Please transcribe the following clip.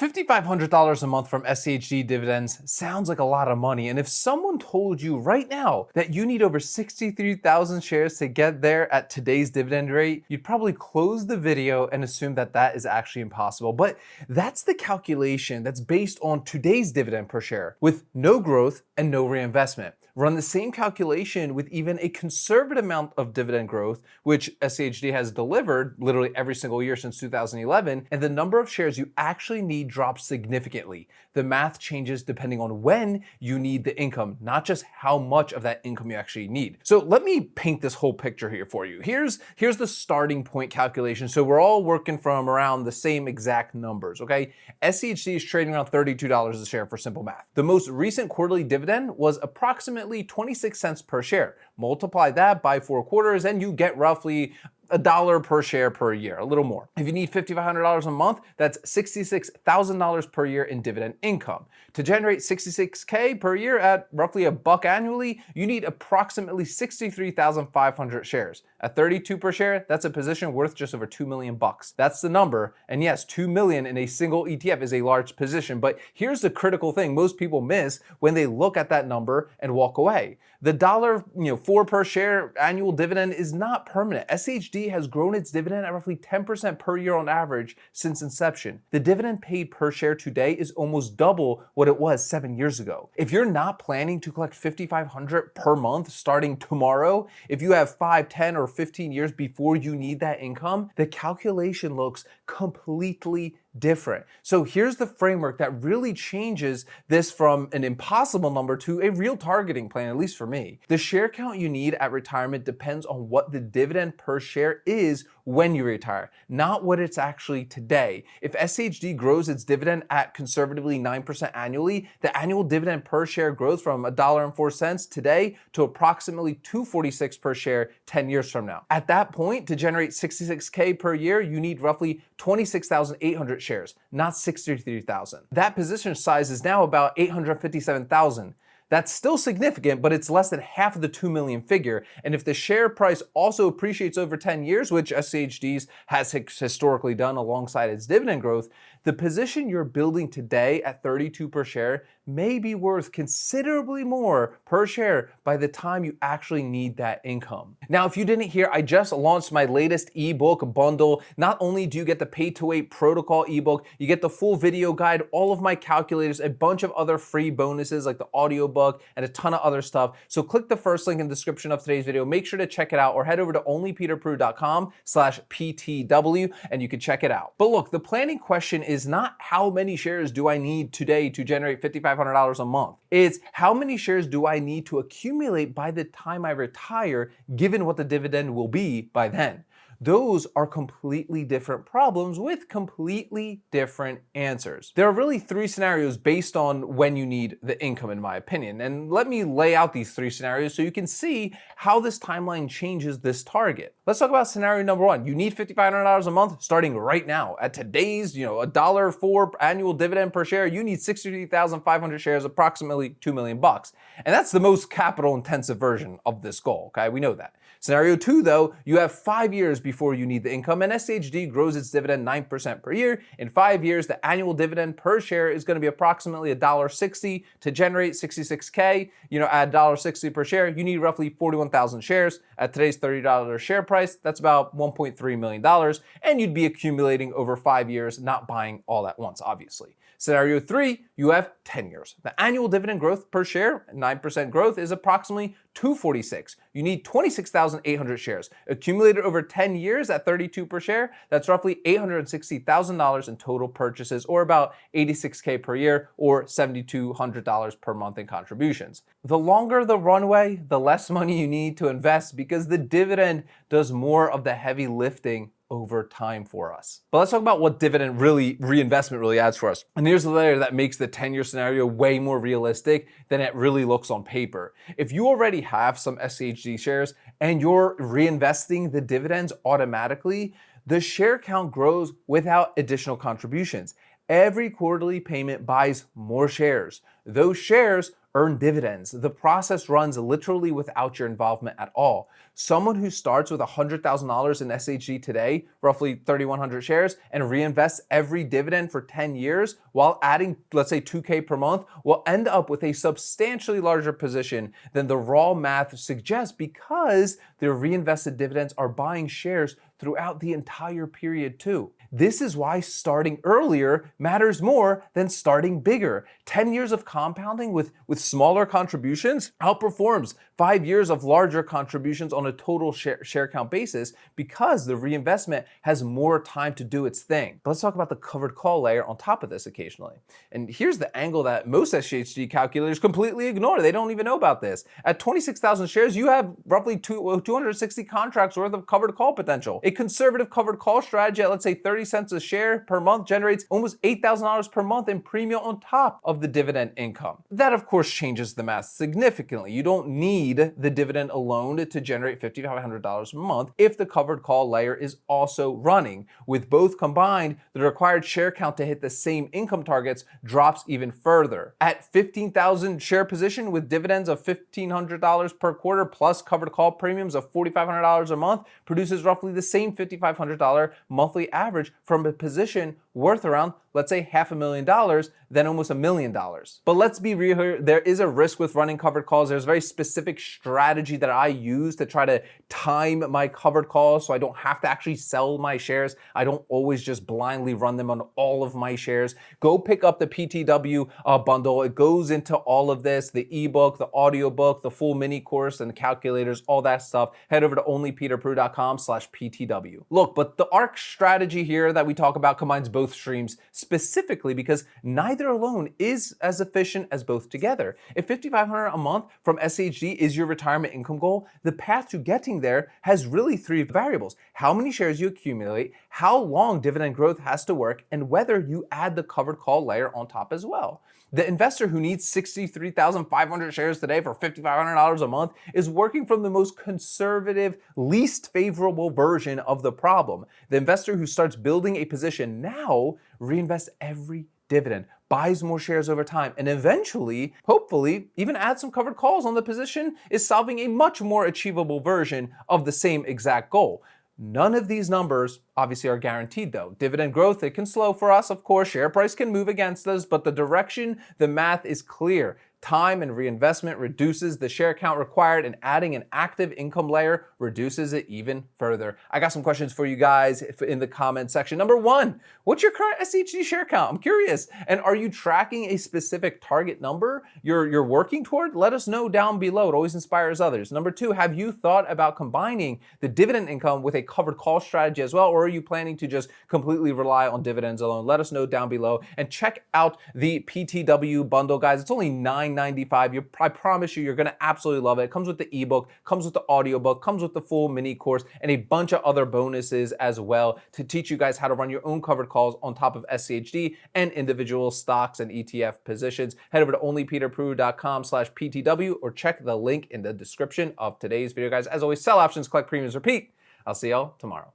$5,500 a month from SCHD dividends sounds like a lot of money, and if someone told you right now that you need over 63,000 shares to get there at today's dividend rate, you'd probably close the video and assume that that is actually impossible. But that's the calculation that's based on today's dividend per share with no growth and no reinvestment. Run the same calculation with even a conservative amount of dividend growth, which SCHD has delivered literally every single year since 2011, and the number of shares you actually need drops significantly. The math changes depending on when you need the income, not just how much of that income you actually need. So let me paint this whole picture here for you. Here's the starting point calculation. So we're all working from around the same exact numbers, okay? SCHD is trading around $32 a share for simple math. The most recent quarterly dividend was approximately 26 cents per share. Multiply that by 4 quarters and you get roughly $1 per share per year, a little more. If you need $5,500 a month, that's $66,000 per year in dividend income. To generate $66K per year at roughly $1 annually, you need approximately 63,500 shares. At 32 per share, that's a position worth just over $2 million. That's the number. And yes, 2 million in a single ETF is a large position, but here's the critical thing most people miss when they look at that number and walk away. The $4 per share annual dividend is not permanent. SCHD has grown its dividend at roughly 10% per year on average since inception. The dividend paid per share today is almost double what it was 7 years ago. If you're not planning to collect $5,500 per month starting tomorrow, if you have 5, 10, or 15 years before you need that income, the calculation looks completely different. So here's the framework that really changes this from an impossible number to a real targeting plan, at least for me. The share count you need at retirement depends on what the dividend per share is when you retire, not what it's actually today. If SCHD grows its dividend at conservatively 9% annually, the annual dividend per share grows from $1.04 today to approximately $2.46 per share 10 years from now. At that point, to generate 66K per year, you need roughly 26,800 shares, not 63,000. That position size is now about 857,000. That's still significant, but it's less than half of the 2 million figure. And if the share price also appreciates over 10 years, which SCHD's has historically done alongside its dividend growth, the position you're building today at 32 per share may be worth considerably more per share by the time you actually need that income. Now, if you didn't hear, I just launched my latest ebook bundle. Not only do you get the pay to wait protocol ebook, you get the full video guide, all of my calculators, a bunch of other free bonuses like the audiobook and a ton of other stuff. So click the first link in the description of today's video. Make sure to check it out or head over to onlypeterpru.com/PTW and you can check it out. But look, the planning question is not how many shares do I need today to generate $5,500 a month. It's how many shares do I need to accumulate by the time I retire, given what the dividend will be by then. Those are completely different problems with completely different answers. There are really 3 scenarios based on when you need the income, in my opinion. And let me lay out these 3 scenarios so you can see how this timeline changes this target. Let's talk about scenario number 1. You need $5,500 a month starting right now. At today's, $1.04 annual dividend per share, you need 63,500 shares, approximately $2 million. And that's the most capital intensive version of this goal, okay? We know that. Scenario 2, though, you have 5 years before you need the income, and SCHD grows its dividend 9% per year. In 5 years, the annual dividend per share is going to be approximately $1.60. To generate 66K, at $1.60 per share, you need roughly 41,000 shares. At today's $30 share price, that's about $1.3 million, and you'd be accumulating over 5 years, not buying all at once, obviously. Scenario 3, you have 10 years. The annual dividend growth per share, 9% growth, is approximately $2.46. You need 26,800 shares. Accumulated over 10 years at 32 per share, that's roughly $860,000 in total purchases, or about 86K per year, or $7,200 per month in contributions. The longer the runway, the less money you need to invest because the dividend does more of the heavy lifting over time for us. But let's talk about what reinvestment really adds for us. And here's the layer that makes the 10-year scenario way more realistic than it really looks on paper. If you already have some SCHD shares and you're reinvesting the dividends automatically, the share count grows without additional contributions. Every quarterly payment buys more shares. Those shares earn dividends. The process runs literally without your involvement at all. Someone who starts with $100,000 in SHD today, roughly 3,100 shares, and reinvests every dividend for 10 years while adding, let's say, 2K per month, will end up with a substantially larger position than the raw math suggests because their reinvested dividends are buying shares throughout the entire period too. This is why starting earlier matters more than starting bigger. 10 years of compounding with smaller contributions outperforms 5 years of larger contributions on a total share count basis because the reinvestment has more time to do its thing. But let's talk about the covered call layer on top of this occasionally. And here's the angle that most SCHD calculators completely ignore. They don't even know about this. At 26,000 shares, you have roughly 260 contracts worth of covered call potential. A conservative covered call strategy at, let's say, 30 cents a share per month generates almost $8,000 per month in premium on top of the dividend income. That, of course, changes the math significantly. You don't need the dividend alone to generate $5,500 a month if the covered call layer is also running. With both combined, the required share count to hit the same income targets drops even further. At 15,000 share position with dividends of $1,500 per quarter plus covered call premiums of $4,500 a month produces roughly the same $5,500 monthly average from a position worth around, let's say, $500,000, then almost $1 million. But let's be real here, there is a risk with running covered calls. There's a very specific strategy that I use to try to time my covered calls so I don't have to actually sell my shares. I don't always just blindly run them on all of my shares. Go pick up the PTW bundle. It goes into all of this, the ebook, the audiobook, the full mini course, and the calculators, all that stuff. Head over to onlypeterpru.com/PTW. Look, but the Ark strategy here that we talk about combines both streams specifically because neither alone is as efficient as both together. If $5,500 a month from SCHD is your retirement income goal, the path to getting there has really three variables: how many shares you accumulate, how long dividend growth has to work, and whether you add the covered call layer on top as well. The investor who needs 63,500 shares today for $5,500 a month is working from the most conservative, least favorable version of the problem. The investor who starts building a position now reinvests every dividend, buys more shares over time, and eventually, hopefully, even adds some covered calls on the position, is solving a much more achievable version of the same exact goal. None of these numbers obviously are guaranteed though. Dividend growth, it can slow for us, of course. Share price can move against us, but the direction, the math is clear. Time and reinvestment reduces the share count required, and adding an active income layer reduces it even further. I got some questions for you guys in the comment section. Number one, what's your current SCHD share count? I'm curious. And are you tracking a specific target number you're working toward? Let us know down below. It always inspires others. Number two, have you thought about combining the dividend income with a covered call strategy as well, or are you planning to just completely rely on dividends alone? Let us know down below, and check out the PTW bundle, guys. It's only $9.95. I promise you're gonna absolutely love it. It comes with the ebook, comes with the audiobook, comes with the full mini course, and a bunch of other bonuses as well to teach you guys how to run your own covered calls on top of SCHD and individual stocks and ETF positions. Head over to onlypeterpru.com/PTW or check the link in the description of today's video, guys. As always, sell options, collect premiums, repeat. I'll see y'all tomorrow.